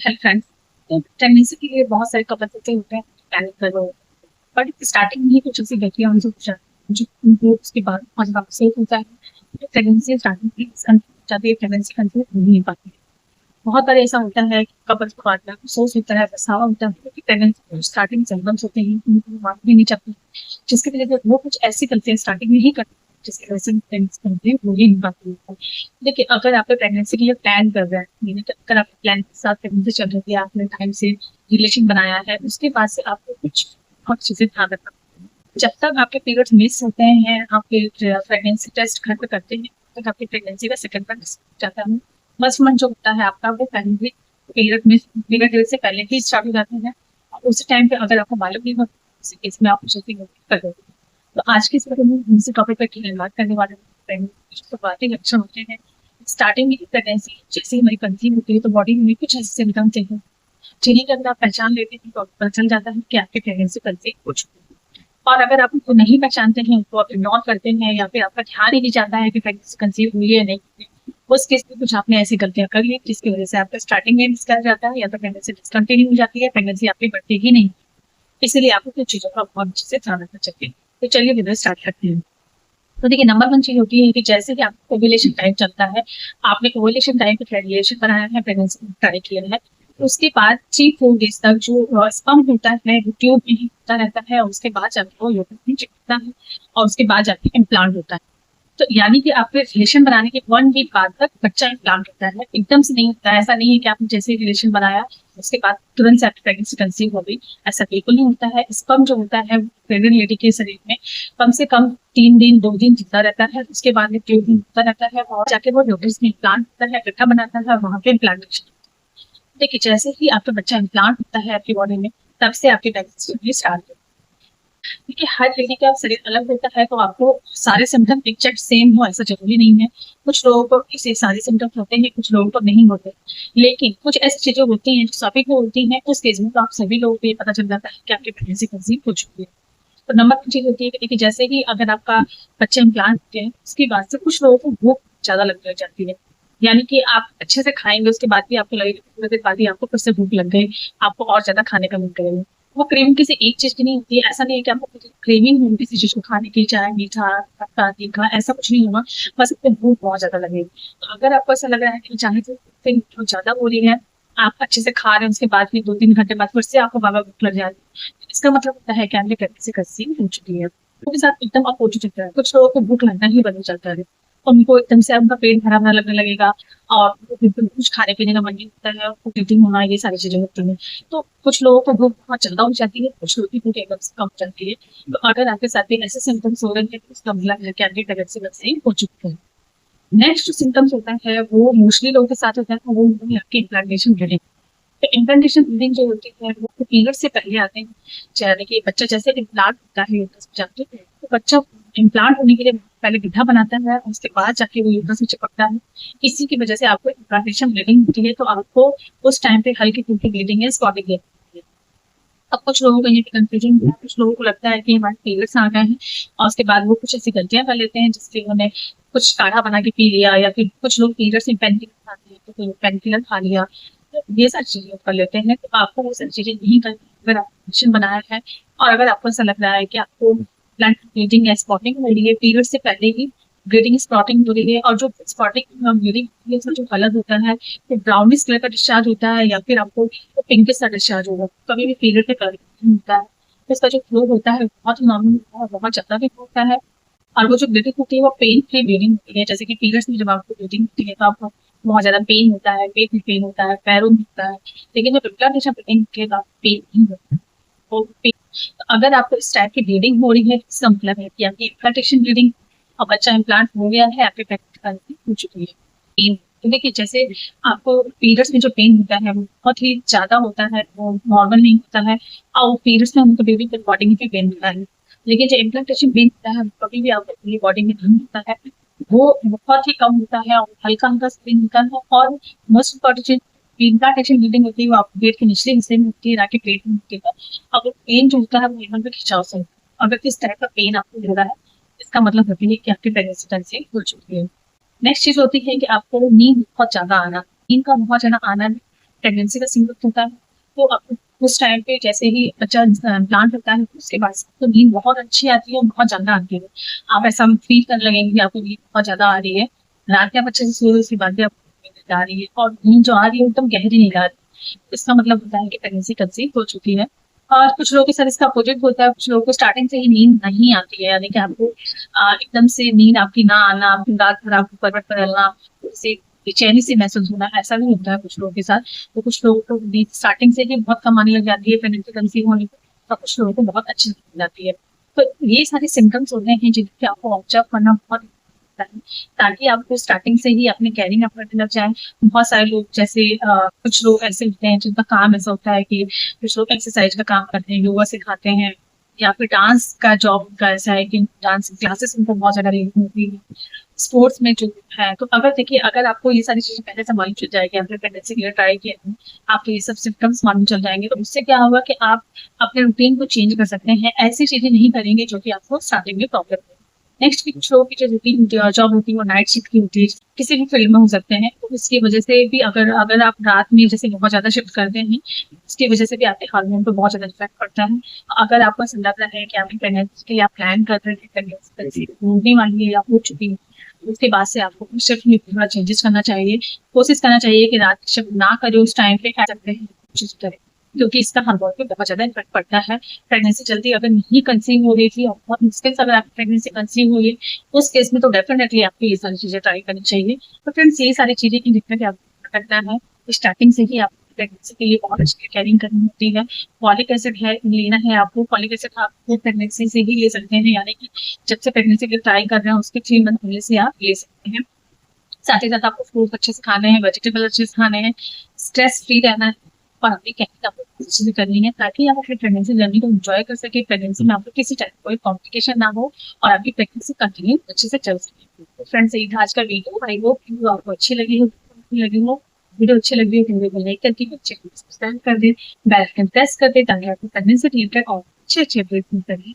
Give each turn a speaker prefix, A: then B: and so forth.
A: Hello friends. तो pregnancy के लिए बहुत सारे कपल ऐसे होते हैं प्लानिंग कर रहे होते हैं, बट स्टार्टिंग में ही कुछ ऐसी गलतियां उनसे हो जाती जो उनको उसके बाद बहुत ज्यादा अफसोस होता है। प्रेगनेंसी स्टार्टिंग में जाती है, प्रेगनेंसी कंसीव हो नहीं पाती है। बहुत बार ऐसा होता है कि कपल्स को बाद में अफसोस होता है, पछतावा होता है कि प्रेगनेंसी स्टार्टिंग सिम्टम्स होते हैं, उनको मालूम भी नहीं चलती, जिसकी वजह से वो कुछ ऐसी गलतियां स्टार्टिंग में ही करते हैं जिसकी वजह से प्रेगनेंसी कंसीव हो ही नहीं पाती है। देखिए, अगर आप प्रेगनेंसी के लिए प्लान कर रहे हैं, यानी कि अगर आप प्लान के साथ प्रेगनेंसी चल रही है, आपने टाइम से रिलेशन बनाया है, उसके बाद से आपको कुछ बहुत चीजें ध्यान रखना। जब तक आपके पीरियड्स मिस होते हैं, आपके प्रेगनेंसी टेस्ट घर पे करते हैं, तब तक आपकी प्रेगनेंसी का सेकंड मंथ जाता है। फर्स्ट मंथ जो होता है आपका, वो पहले ही पीरियड से पहले ही स्टार्ट हो जाते हैं। और उस टाइम पे अगर आपको मालूम नहीं होता, उसी केस में आप चेकिंग कर देते हैं। तो आज की इस वीडियो में हम इसी टॉपिक पर बात करने वाले हैं। प्रेगनेंसी के शुरुआती लक्षण होते हैं। स्टार्टिंग में प्रेगनेंसी जैसे ही हमारी कंसीव होती है तो बॉडी में कुछ ऐसे सिम्टम्स हैं जिन्हें अगर आप पहचान लेते हैं तो पता चल जाता है कि आपकी प्रेगनेंसी कंसीव हो चुकी है। और अगर आप उनको नहीं पहचानते हैं तो आप इग्नोर करते हैं या फिर आपका ध्यान ही नहीं जाता है कि प्रेगनेंसी कंसीव हुई है या नहीं हुई है, उस केस में कुछ आपने ऐसी गलतियां कर ली जिसकी वजह से आपका स्टार्टिंग में मिस कर जाता है या तो प्रेगनेंसी डिसकंटिन्यू हो जाती है, प्रेगनेंसी आपकी बढ़ती ही नहीं। इसलिए आपको कुछ चीजों का बहुत अच्छे से ध्यान रखना चाहिए। तो चलिए वीडियो स्टार्ट करते हैं। तो देखिए, नंबर वन चीज होती है कि जैसे कि आपका ओव्यूलेशन टाइम चलता है, आपने ओव्यूलेशन टाइम पे रिलेशन बनाया है, प्रेगनेंसी ट्राई किया है, तो उसके बाद 3-4 डेज तक जो स्पर्म होता है वो ट्यूब में ही होता रहता है, और उसके बाद जाके वो यूट्यूब में चिपकता है, और उसके बाद जाके इम्प्लांट होता है। तो यानी कि आपके रिलेशन बनाने के 1 वीक बाद तक बच्चा इम्प्लांट होता है, एकदम से नहीं होता है। ऐसा नहीं है कि आपने जैसे रिलेशन बनाया उसके बाद तुरंत से आपकी प्रेगनेंसी कंसीव हो गई, ऐसा बिल्कुल नहीं होता है। स्पर्म जो होता है प्रेग्नेंट लेडी के शरीर में कम से कम 3 दिन 2 दिन जिंदा रहता है, उसके बाद में 3 दिन होता रहता है, और जाके वो यूट्रस में इम्प्लांट होता है, गड्ढा बनाता है, और वहां पे इम्प्लांटेशन। देखिए, जैसे ही आपका बच्चा इम्प्लांट होता है आपकी बॉडी में, तब से आपकी प्रेगनेंसी स्टार्ट होती है। देखिए, हर लेडी का शरीर अलग होता है, तो आपको सारे सिम्टम एग्जैक्ट सेम हो ऐसा जरूरी नहीं है। कुछ लोगों को इसे सारे सिम्टम्स होते हैं, कुछ लोगों को नहीं होते। लेकिन कुछ ऐसी चीजें होती हैं जो सभी को होती हैं, उस केस में तो आप सभी लोगों को ये पता चल जाता है कि आपकी प्रेगनेंसी कंसीव हो चुकी है। तो नंबर की चीज होती है कि देखिए, जैसे ही अगर आपका बच्चा इम्प्लांट होते हैं उसके बाद से कुछ लोगों को भूख ज्यादा लगने लग जाती है। यानी कि आप अच्छे से खाएंगे, उसके बाद भी आपको लगेगा थोड़ी देर बाद ही आपको फिर से भूख लग गई, आपको और ज्यादा खाने का मन करेगा। वो क्रेविंग किसी एक चीज की नहीं होती है। ऐसा नहीं है कि आपको क्रेविंग होगी किसी चीज को खाने की, चाहे मीठा खट्टा तीखा, ऐसा कुछ नहीं होगा। बस आपको भूख बहुत ज्यादा लगेगी। तो अगर आपको ऐसा लग रहा है कि चाहे तो बहुत ज्यादा हो रही है, आप अच्छे से खा रहे हैं, उसके बाद भी 2-3 घंटे बाद फिर से आपको बाबा भूख लग जाती है, इसका मतलब होता है कि आपकी प्रेगनेंसी कंसीव हो चुकी है। उसके साथ एकदम अपोजिट होता है, कुछ लोगों को भूख लगना ही बंद हो जाता है, उनको एकदम से उनका पेट भरा भरा लगने लगेगा, और बिल्कुल कुछ खाने पीने का मन नहीं होता है, और ईटिंग होना, ये सारी चीजें होती हैं। तो कुछ लोगों को भूख बहुत ज्यादा हो जाती है, कुछ लोगों की भूख एकदम से कम हो जाती है। तो अगर आपके साथ भी ऐसे सिम्टम्स हो रहे हैं तो इसका मतलब है कि आपकी प्रेगनेंसी कंसीव हो चुकी है। नेक्स्ट जो सिम्टम्स होता है वो मोस्टली लोगों के साथ होता है, वो होती है आपकी इम्प्लांटेशन ब्लीडिंग। तो इम्प्लांटेशन ब्लीडिंग जो होती है वो पीरियड से पहले आते हैं। यानी कि बच्चा जैसे इम्प्लांट होता है यूट्रस में जाके, तो बच्चा इम्प्लांट होने के लिए पहले गड्ढा बनाता है, और उसके बाद जाके वो यूट्रस में चिपकता है। इसी की वजह से आपको इम्प्लांटेशन ब्लीडिंग होती है, तो आपको उस टाइम पे हल्की फुल्की ब्लीडिंग है, स्पॉटिंग है। अब कुछ लोगों को ये कंफ्यूजन है, कुछ लोगों को लगता है कि हमारे पीरियड्स आ गए हैं, और उसके बाद वो कुछ ऐसी गलतियां कर लेते हैं जिससे उन्होंने कुछ काढ़ा बना के पी लिया, या फिर कुछ लोग पीरियड्स में पेन किलर खाते हैं तो कोई पेन किलर खा लिया, तो ये सारी चीजें कर लेते हैं। तो आपको वो सारी चीजें नहीं करनी अगर आप मिशन बनाया है। और अगर आपको ऐसा लग रहा है कि आपको ब्लड ब्लीडिंग या स्पॉटिंग हो रही है पीरियड से पहले ही, ब्लीडिंग स्पॉटिंग हो रही है, और जो स्पॉटिंग ब्लीडिंग होती है उसमें जो कलर होता है वो ब्राउनिश कलर का डिस्चार्ज होता है, या फिर आपको पिंकिश सा डिस्चार्ज होगा, कभी भी पीरियड पे कलर नहीं होता है। तो इसका जो फ्लो होता है बहुत ही नॉर्मल होता है, बहुत ज्यादा भी होता है। और वो जो ब्लीडिंग होती है वो पेन फ्री ब्लीडिंग होती है। जैसे कि पीरियड्स में जब आपको ब्लीडिंग होती है तो आपको बहुत ज्यादा पेन होता है, पेट में पेन होता है, पैरों में होता है। लेकिन जब ब्लड ब्लीडिंग होती है तो आपको पेन नहीं होता है। वो पेन, अगर आपको इस टाइप की ब्लीडिंग हो रही है इसका मतलब है कि आपकी इम्प्लांटेशन ब्लीडिंग, और बच्चा इम्प्लांट हो गया है, आपकी प्रेगनेंसी हो चुकी है। पेन, तो देखिए, जैसे आपको पीरियड्स में जो पेन होता है वो बहुत ही ज्यादा होता है, वो नॉर्मल नहीं होता है। और पीरियड्स में हमको बेबी की बॉडी में भी पेन होता है। लेकिन जो इम्प्लांटेशन पेन होता है कभी भी आपको पूरी बॉडी में नहीं होता है, वो बहुत ही कम होता है, और हल्का हल्का पेन होता है। और मोस्ट इम्पोर्टेंट, इम्प्लांटेशन ब्लीडिंग होती है वो आपके पेट के निचले हिस्से में होती है, ना कि पेट में होती है। अब पेन जो होता है वो एकदम पे खिंचाव से होता है। अगर किस तरह का पेन आपको हो रहा है, इसका मतलब होती है कि आपकी प्रेगनेंसी कंसीव हो चुकी है। नेक्स्ट चीज होती है कि आपको नींद बहुत ज्यादा आना, नींद का बहुत ज्यादा आना प्रेगनेंसी का सीन होता है, तो आप उस टाइम पे जैसे ही बच्चा प्लांट होता है उसके बाद तो नींद बहुत अच्छी आती है और बहुत ज्यादा आती है। आप ऐसा फील करने लगेंगे कि आपको नींद बहुत ज्यादा आ रही है, रात के आप अच्छे से सोए उसके बाद भी आपको नींद आ रही है और नींद जो आ रही है एकदम गहरी नींद आ रही है। इसका मतलब होता है कि प्रेगनेंसी कंसीव हो चुकी है। और कुछ लोगों के साथ इसका अपोजिट होता है, कुछ लोगों को स्टार्टिंग से ही नींद नहीं आती है, यानी कि आपको एकदम से नींद आपकी ना आना, आपकी रात भर आपको करवट बदलना, जैसे बेचैनी से महसूस होना, ऐसा भी होता है कुछ लोगों के साथ। तो कुछ लोगों को नींद स्टार्टिंग से ही बहुत कम आने लग जाती है प्रेगनेंसी कंसीव होने पर, और कुछ लोगों को बहुत अच्छी नींद जाती है। तो ये सारे सिम्टम्स होते हैं जिनके आपको ऑब्जर्व करना बहुत है, ताकि आपको स्टार्टिंग से ही अपने कैरिंग अप करने लग जाए। बहुत सारे लोग जैसे कुछ लोग ऐसे होते हैं जिनका काम ऐसा होता है कि कुछ लोग एक्सरसाइज का काम करते हैं, योगा सिखाते हैं, या फिर डांस का जॉब का ऐसा है कि डांस क्लासेस उनको बहुत ज्यादा रेंज होती है, स्पोर्ट्स में जो है। तो अगर देखिए, अगर आपको ये सारी चीजें पहले से मालूम चल जाएगी, आपने प्रेगनेंसी के लिए ट्राई किया है, आपको ये सब सिम्टम्स मालूम चल जाएंगे, तो उससे क्या होगा कि आप अपने रूटीन को चेंज कर सकते हैं, ऐसी चीजें नहीं करेंगे जो कि आपको स्टार्टिंग में प्रॉब्लम है। नेक्स्ट कुछ लोगों की जो रूटीन होती है, जॉब होती है, वो नाइट शिफ्ट की होती है, किसी भी फील्ड में हो सकते हैं, तो इसकी वजह से भी अगर अगर आप रात में जैसे बहुत ज्यादा शिफ्ट करते हैं, इसकी वजह से भी आपके हार्मोन पे बहुत ज्यादा इफेक्ट पड़ता है। अगर आपको ऐसा लग रहा है कि आपकी प्रेगनेंसी के लिए आप प्लान कर रहे हैं, प्रेगनेंसी होने वाली है या हो चुकी है, उसके बाद से आपको शिफ्ट में थोड़ा चेंजेस करना चाहिए। कोशिश करना चाहिए कि रात की शिफ्ट ना करें, उस टाइम पे खा सकते हैं कोशिश करें, क्योंकि इसका हार्मोन पे बहुत ज्यादा इफेक्ट पड़ता है। प्रेगनेंसी जल्दी अगर नहीं कंसीव हो रही थी और बहुत मुश्किल से अगर आपकी प्रेगनेंसी कंसीव हुई है, उस केस में तो डेफिनेटली आपको ये सारी चीजें ट्राई करनी चाहिए। तो फ्रेंड्स, ये सारी चीजें की दिक्कत आपको करना है, स्टार्टिंग से ही आप प्रेगनेंसी के लिए बहुत अच्छी कैरिंग करनी होती है। फॉलिक एसिड है लेना है आपको, फॉलिक एसिड आपको प्रेगनेंसी से ही ले सकते हैं, यानी कि जब से प्रेगनेंसी के लिए ट्राई कर रहे हैं उसके 3 मंथ पहले से आप ले सकते हैं। साथ ही साथ आपको फ्रूट अच्छे से खाने हैं, वेजिटेबल अच्छे से खाने हैं, स्ट्रेस फ्री रहना है, और अपनी कैरिंग आपको चीजें करनी है ताकि आप अपनी प्रेगनेंसी जर्नी को एंजॉय कर सके, प्रेगनेंसी में आपको किसी टाइप कोई कॉम्प्लिकेशन ना हो और आपकी प्रेगनेंसी कंटिन्यू अच्छे से चल सके। तो फ्रेंड्स, यही था आज का वीडियो। आई होप आपको अच्छी लगी हो। वीडियो अच्छी लगी हो तो वीडियो को लाइक करके बच्चे को सब्सक्राइब कर दे, बेल आइकन प्रेस कर दे, ताकि आपको प्रेगनेंसी रिलेटेड और अच्छे अच्छे अपडेट मिलते रहे।